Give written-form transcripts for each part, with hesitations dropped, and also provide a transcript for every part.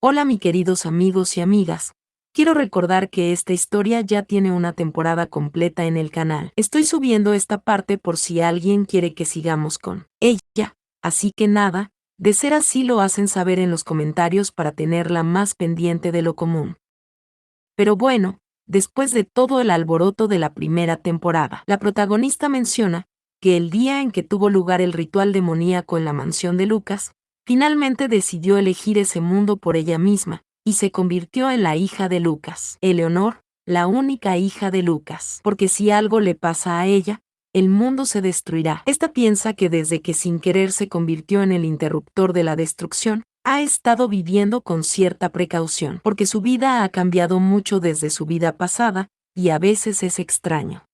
Hola mi queridos amigos y amigas. Quiero recordar que esta historia ya tiene una temporada completa en el canal. Estoy subiendo esta parte por si alguien quiere que sigamos con ella. Así que nada, de ser así lo hacen saber en los comentarios para tenerla más pendiente de lo común. Pero bueno, después de todo el alboroto de la primera temporada, la protagonista menciona que el día en que tuvo lugar el ritual demoníaco en la mansión de Lucas, finalmente decidió elegir ese mundo por ella misma, y se convirtió en la hija de Lucas, Eleonor, la única hija de Lucas, porque si algo le pasa a ella, el mundo se destruirá. Esta piensa que desde que sin querer se convirtió en el interruptor de la destrucción, ha estado viviendo con cierta precaución, porque su vida ha cambiado mucho desde su vida pasada, y a veces es extraño.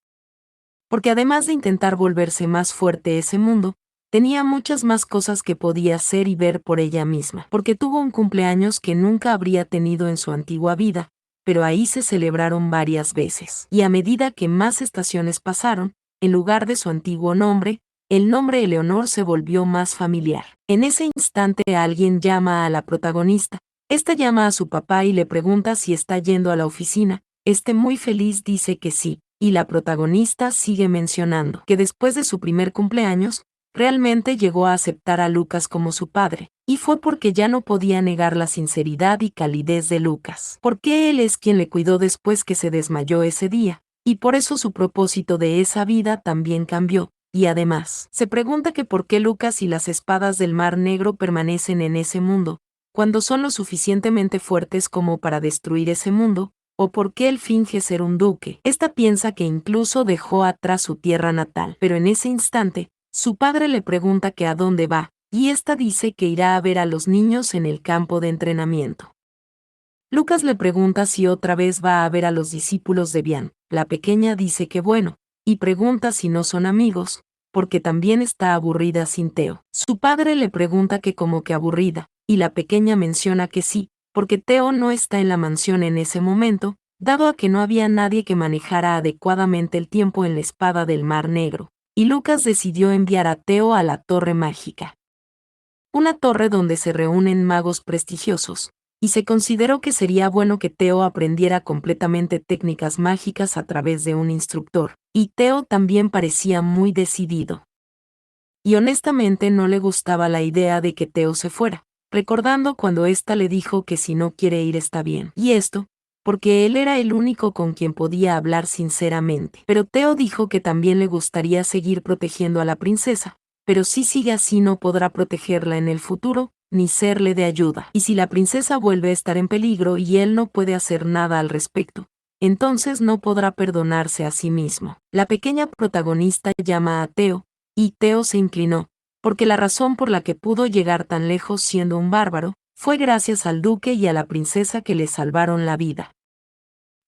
Porque además de intentar volverse más fuerte ese mundo, tenía muchas más cosas que podía hacer y ver por ella misma, porque tuvo un cumpleaños que nunca habría tenido en su antigua vida, pero ahí se celebraron varias veces, y a medida que más estaciones pasaron, en lugar de su antiguo nombre, el nombre Eleonor se volvió más familiar. En ese instante alguien llama a la protagonista. Esta llama a su papá y le pregunta si está yendo a la oficina. Este muy feliz dice que sí, y la protagonista sigue mencionando que después de su primer cumpleaños, realmente llegó a aceptar a Lucas como su padre, y fue porque ya no podía negar la sinceridad y calidez de Lucas, porque él es quien le cuidó después que se desmayó ese día, y por eso su propósito de esa vida también cambió. Y además, se pregunta que por qué Lucas y las espadas del Mar Negro permanecen en ese mundo, cuando son lo suficientemente fuertes como para destruir ese mundo, o por qué él finge ser un duque. Esta piensa que incluso dejó atrás su tierra natal, pero en ese instante, su padre le pregunta que a dónde va, y esta dice que irá a ver a los niños en el campo de entrenamiento. Lucas le pregunta si otra vez va a ver a los discípulos de Bian. La pequeña dice que bueno, y pregunta si no son amigos, porque también está aburrida sin Teo. Su padre le pregunta que como que aburrida, y la pequeña menciona que sí, porque Teo no está en la mansión en ese momento, dado a que no había nadie que manejara adecuadamente el tiempo en la espada del Mar Negro, y Lucas decidió enviar a Teo a la Torre Mágica. Una torre donde se reúnen magos prestigiosos, y se consideró que sería bueno que Teo aprendiera completamente técnicas mágicas a través de un instructor, y Teo también parecía muy decidido. Y honestamente no le gustaba la idea de que Teo se fuera, recordando cuando ésta le dijo que si no quiere ir está bien. Y esto, porque él era el único con quien podía hablar sinceramente. Pero Teo dijo que también le gustaría seguir protegiendo a la princesa, pero si sigue así no podrá protegerla en el futuro, ni serle de ayuda. Y si la princesa vuelve a estar en peligro y él no puede hacer nada al respecto, entonces no podrá perdonarse a sí mismo. La pequeña protagonista llama a Teo, y Teo se inclinó, porque la razón por la que pudo llegar tan lejos siendo un bárbaro, fue gracias al duque y a la princesa que le salvaron la vida.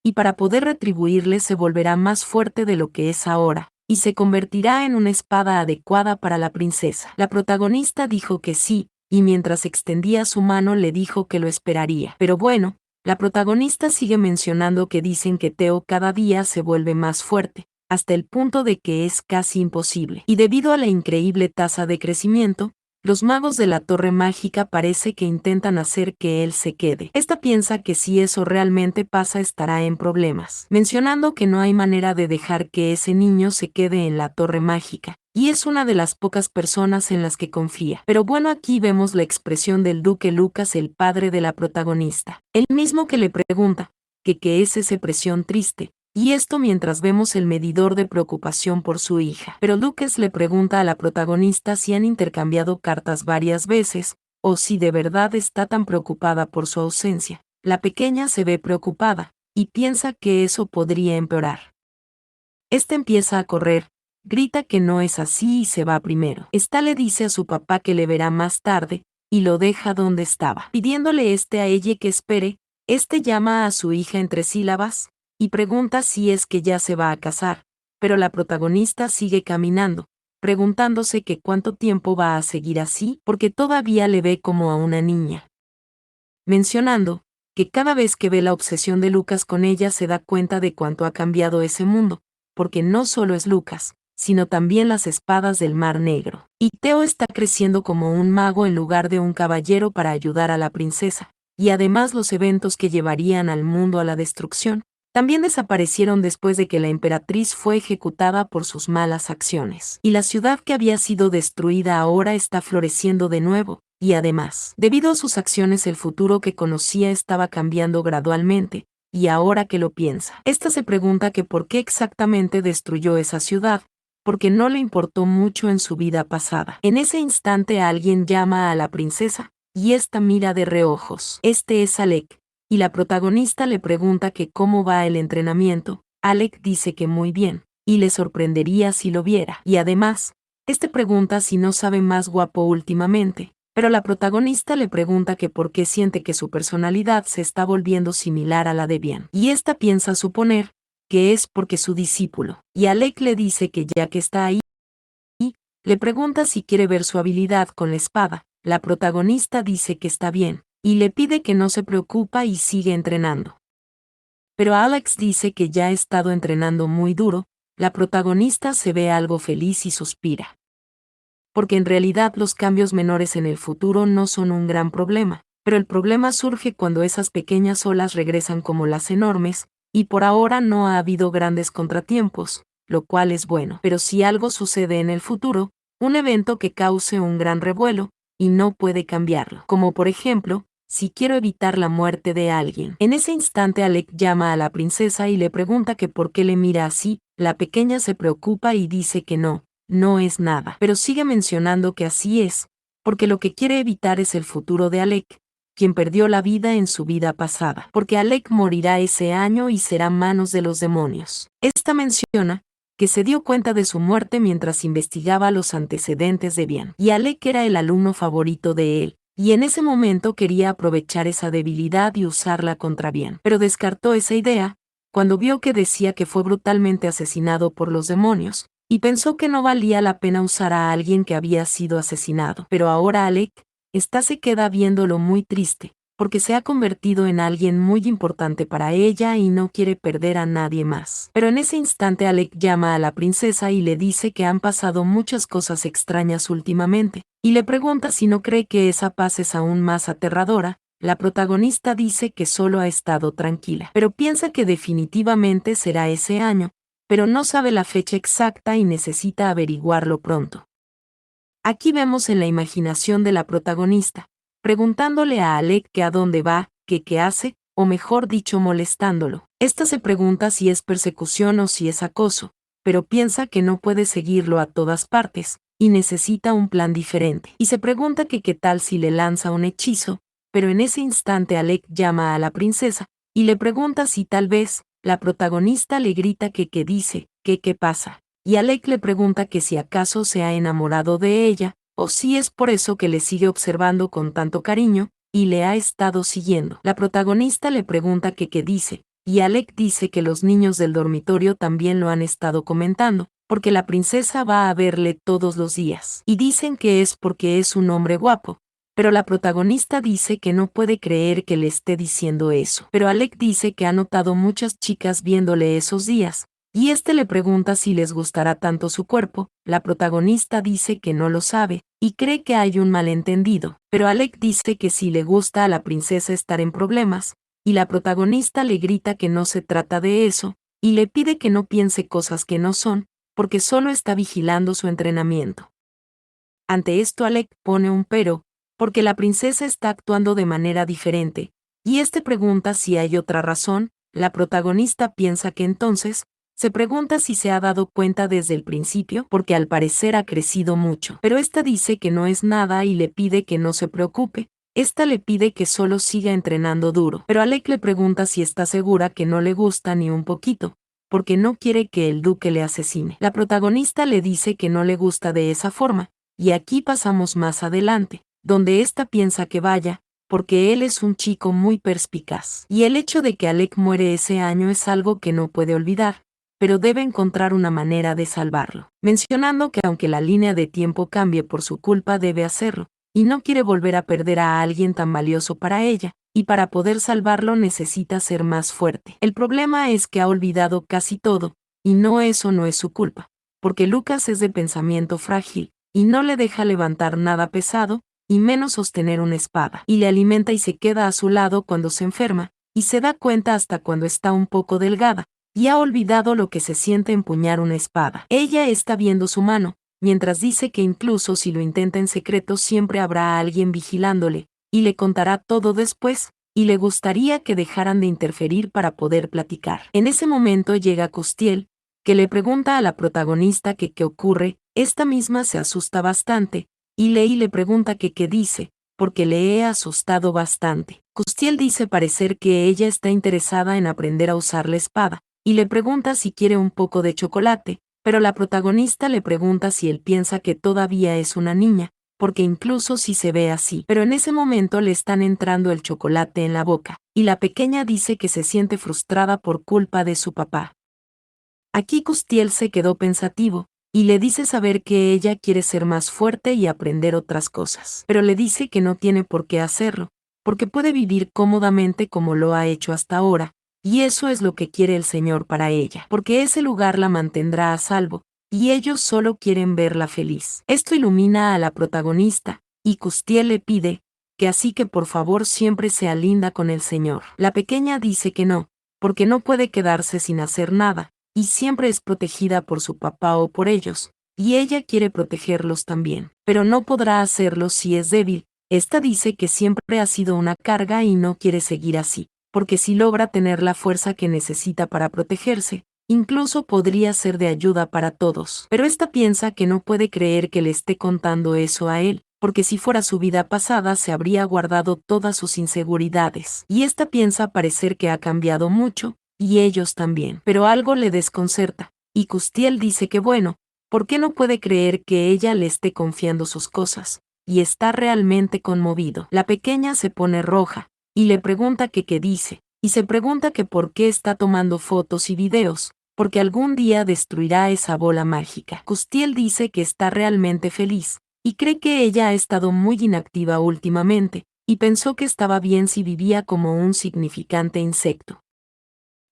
Y para poder retribuirle se volverá más fuerte de lo que es ahora, y se convertirá en una espada adecuada para la princesa. La protagonista dijo que sí, y mientras extendía su mano le dijo que lo esperaría. Pero bueno, la protagonista sigue mencionando que dicen que Teo cada día se vuelve más fuerte, hasta el punto de que es casi imposible. Y debido a la increíble tasa de crecimiento, los magos de la Torre Mágica parece que intentan hacer que él se quede. Esta piensa que si eso realmente pasa estará en problemas, mencionando que no hay manera de dejar que ese niño se quede en la Torre Mágica, y es una de las pocas personas en las que confía. Pero bueno, aquí vemos la expresión del duque Lucas, el padre de la protagonista, el mismo que le pregunta que qué es esa presión triste. Y esto mientras vemos el medidor de preocupación por su hija. Pero Lucas le pregunta a la protagonista si han intercambiado cartas varias veces, o si de verdad está tan preocupada por su ausencia. La pequeña se ve preocupada, y piensa que eso podría empeorar. Este empieza a correr, grita que no es así y se va primero. Esta le dice a su papá que le verá más tarde, y lo deja donde estaba. Pidiéndole a ella que espere, llama a su hija entre sílabas, y pregunta si es que ya se va a casar, pero la protagonista sigue caminando, preguntándose que cuánto tiempo va a seguir así, porque todavía le ve como a una niña. Mencionando que cada vez que ve la obsesión de Lucas con ella se da cuenta de cuánto ha cambiado ese mundo, porque no solo es Lucas, sino también las espadas del Mar Negro. Y Teo está creciendo como un mago en lugar de un caballero para ayudar a la princesa, y además los eventos que llevarían al mundo a la destrucción, también desaparecieron después de que la emperatriz fue ejecutada por sus malas acciones. Y la ciudad que había sido destruida ahora está floreciendo de nuevo, y además, debido a sus acciones el futuro que conocía estaba cambiando gradualmente, y ahora que lo piensa, esta se pregunta que por qué exactamente destruyó esa ciudad, porque no le importó mucho en su vida pasada. En ese instante alguien llama a la princesa, y esta mira de reojos. Este es Alec, y la protagonista le pregunta que cómo va el entrenamiento. Alec dice que muy bien, y le sorprendería si lo viera. Y además, este pregunta si no sabe más guapo últimamente, pero la protagonista le pregunta que por qué siente que su personalidad se está volviendo similar a la de Bian. Y esta piensa suponer que es porque su discípulo. Y Alec le dice que ya que está ahí, le pregunta si quiere ver su habilidad con la espada. La protagonista dice que está bien, y le pide que no se preocupa y sigue entrenando. Pero Alex dice que ya ha estado entrenando muy duro. La protagonista se ve algo feliz y suspira. Porque en realidad los cambios menores en el futuro no son un gran problema, pero el problema surge cuando esas pequeñas olas regresan como las enormes, y por ahora no ha habido grandes contratiempos, lo cual es bueno. Pero si algo sucede en el futuro, un evento que cause un gran revuelo, y no puede cambiarlo, como por ejemplo, si quiero evitar la muerte de alguien. En ese instante Alec llama a la princesa y le pregunta que por qué le mira así. La pequeña se preocupa y dice que no es nada, pero sigue mencionando que así es, porque lo que quiere evitar es el futuro de Alec, quien perdió la vida en su vida pasada, porque Alec morirá ese año y será manos de los demonios. Esta menciona que se dio cuenta de su muerte mientras investigaba los antecedentes de Bian, y Alec era el alumno favorito de él, y en ese momento quería aprovechar esa debilidad y usarla contra Bian, pero descartó esa idea cuando vio que decía que fue brutalmente asesinado por los demonios, y pensó que no valía la pena usar a alguien que había sido asesinado. Pero ahora Alec se queda viéndolo muy triste, porque se ha convertido en alguien muy importante para ella y no quiere perder a nadie más. Pero en ese instante Alec llama a la princesa y le dice que han pasado muchas cosas extrañas últimamente, y le pregunta si no cree que esa paz es aún más aterradora. La protagonista dice que solo ha estado tranquila, pero piensa que definitivamente será ese año, pero no sabe la fecha exacta y necesita averiguarlo pronto. Aquí vemos en la imaginación de la protagonista, preguntándole a Alec que a dónde va, que qué hace, o mejor dicho molestándolo. Esta se pregunta si es persecución o si es acoso, pero piensa que no puede seguirlo a todas partes, y necesita un plan diferente. Y se pregunta que qué tal si le lanza un hechizo, pero en ese instante Alec llama a la princesa, y le pregunta si tal vez, la protagonista le grita que qué dice, que qué pasa, y Alec le pregunta que si acaso se ha enamorado de ella, o si es por eso que le sigue observando con tanto cariño, y le ha estado siguiendo. La protagonista le pregunta que qué dice, y Alec dice que los niños del dormitorio también lo han estado comentando, porque la princesa va a verle todos los días, y dicen que es porque es un hombre guapo. Pero la protagonista dice que no puede creer que le esté diciendo eso. Pero Alec dice que ha notado muchas chicas viéndole esos días, y le pregunta si les gustará tanto su cuerpo. La protagonista dice que no lo sabe, y cree que hay un malentendido, pero Alec dice que sí le gusta a la princesa estar en problemas, y la protagonista le grita que no se trata de eso, y le pide que no piense cosas que no son, porque solo está vigilando su entrenamiento. Ante esto Alec pone un pero, porque la princesa está actuando de manera diferente, y pregunta si hay otra razón. La protagonista piensa que entonces, se pregunta si se ha dado cuenta desde el principio, porque al parecer ha crecido mucho. Pero dice que no es nada y le pide que no se preocupe. Le pide que solo siga entrenando duro. Pero Alec le pregunta si está segura que no le gusta ni un poquito, porque no quiere que el duque le asesine. La protagonista le dice que no le gusta de esa forma, y aquí pasamos más adelante, donde piensa que vaya, porque él es un chico muy perspicaz. Y el hecho de que Alec muere ese año es algo que no puede olvidar, pero debe encontrar una manera de salvarlo, mencionando que aunque la línea de tiempo cambie por su culpa debe hacerlo, y no quiere volver a perder a alguien tan valioso para ella, y para poder salvarlo necesita ser más fuerte. El problema es que ha olvidado casi todo, y eso no es su culpa, porque Lucas es de pensamiento frágil, y no le deja levantar nada pesado, y menos sostener una espada. Y le alimenta y se queda a su lado cuando se enferma, y se da cuenta hasta cuando está un poco delgada, y ha olvidado lo que se siente empuñar una espada. Ella está viendo su mano, mientras dice que incluso si lo intenta en secreto siempre habrá alguien vigilándole, y le contará todo después, y le gustaría que dejaran de interferir para poder platicar. En ese momento llega Kustiel, que le pregunta a la protagonista que qué ocurre. Esta misma se asusta bastante, y Lei le pregunta que qué dice, porque le he asustado bastante. Kustiel dice parecer que ella está interesada en aprender a usar la espada, y le pregunta si quiere un poco de chocolate, pero la protagonista le pregunta si él piensa que todavía es una niña, porque incluso si se ve así. Pero en ese momento le están entrando el chocolate en la boca, y la pequeña dice que se siente frustrada por culpa de su papá. Aquí Kustiel se quedó pensativo, y le dice saber que ella quiere ser más fuerte y aprender otras cosas. Pero le dice que no tiene por qué hacerlo, porque puede vivir cómodamente como lo ha hecho hasta ahora, y eso es lo que quiere el Señor para ella, porque ese lugar la mantendrá a salvo, y ellos solo quieren verla feliz. Esto ilumina a la protagonista, y Kustiel le pide que así que por favor siempre sea linda con el Señor. La pequeña dice que no, porque no puede quedarse sin hacer nada, y siempre es protegida por su papá o por ellos, y ella quiere protegerlos también, pero no podrá hacerlo si es débil. Esta dice que siempre ha sido una carga y no quiere seguir así, porque si logra tener la fuerza que necesita para protegerse, incluso podría ser de ayuda para todos. Pero esta piensa que no puede creer que le esté contando eso a él, porque si fuera su vida pasada se habría guardado todas sus inseguridades. Y esta piensa parecer que ha cambiado mucho, y ellos también. Pero algo le desconcerta, y Kustiel dice que bueno, ¿por qué no puede creer que ella le esté confiando sus cosas? Y está realmente conmovido. La pequeña se pone roja, y le pregunta que qué dice, y se pregunta que por qué está tomando fotos y videos, porque algún día destruirá esa bola mágica. Kustiel dice que está realmente feliz, y cree que ella ha estado muy inactiva últimamente, y pensó que estaba bien si vivía como un significante insecto.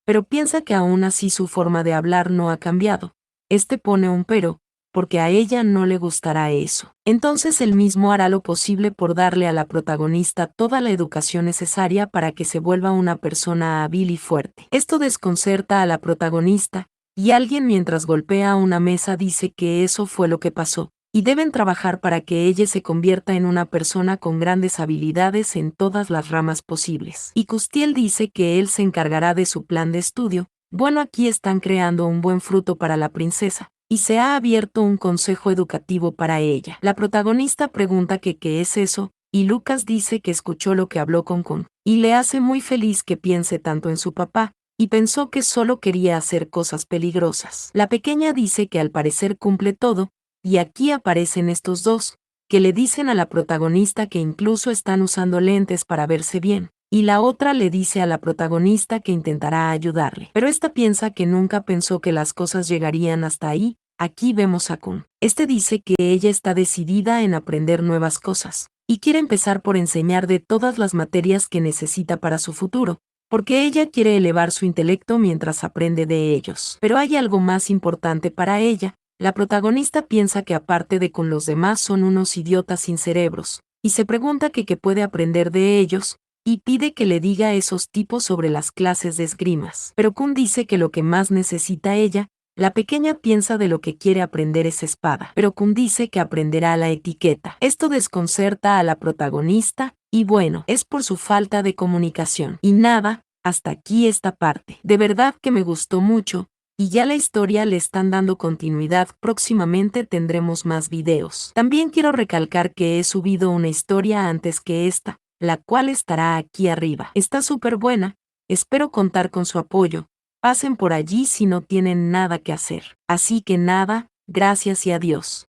Pero piensa que aún así su forma de hablar no ha cambiado. Este pone un pero, porque a ella no le gustará eso. Entonces él mismo hará lo posible por darle a la protagonista toda la educación necesaria para que se vuelva una persona hábil y fuerte. Esto desconcerta a la protagonista, y alguien mientras golpea una mesa dice que eso fue lo que pasó, y deben trabajar para que ella se convierta en una persona con grandes habilidades en todas las ramas posibles. Y Kustiel dice que él se encargará de su plan de estudio. Bueno, aquí están creando un buen fruto para la princesa, y se ha abierto un consejo educativo para ella. La protagonista pregunta que qué es eso, y Lucas dice que escuchó lo que habló con Kun, y le hace muy feliz que piense tanto en su papá, y pensó que solo quería hacer cosas peligrosas. La pequeña dice que al parecer cumple todo, y aquí aparecen estos dos, que le dicen a la protagonista que incluso están usando lentes para verse bien, y la otra le dice a la protagonista que intentará ayudarle. Pero esta piensa que nunca pensó que las cosas llegarían hasta ahí. Aquí vemos a Kun. Este dice que ella está decidida en aprender nuevas cosas, y quiere empezar por enseñar de todas las materias que necesita para su futuro, porque ella quiere elevar su intelecto mientras aprende de ellos. Pero hay algo más importante para ella. La protagonista piensa que aparte de con los demás son unos idiotas sin cerebros, y se pregunta que qué puede aprender de ellos, y pide que le diga a esos tipos sobre las clases de esgrimas. Pero Kun dice que lo que más necesita ella, la pequeña piensa de lo que quiere aprender es espada, pero Kun dice que aprenderá la etiqueta. Esto desconcerta a la protagonista, y bueno, es por su falta de comunicación. Y nada, hasta aquí esta parte. De verdad que me gustó mucho, y ya la historia le están dando continuidad. Próximamente tendremos más videos. También quiero recalcar que he subido una historia antes que esta, la cual estará aquí arriba. Está súper buena, espero contar con su apoyo. Pasen por allí si no tienen nada que hacer. Así que nada, gracias y adiós.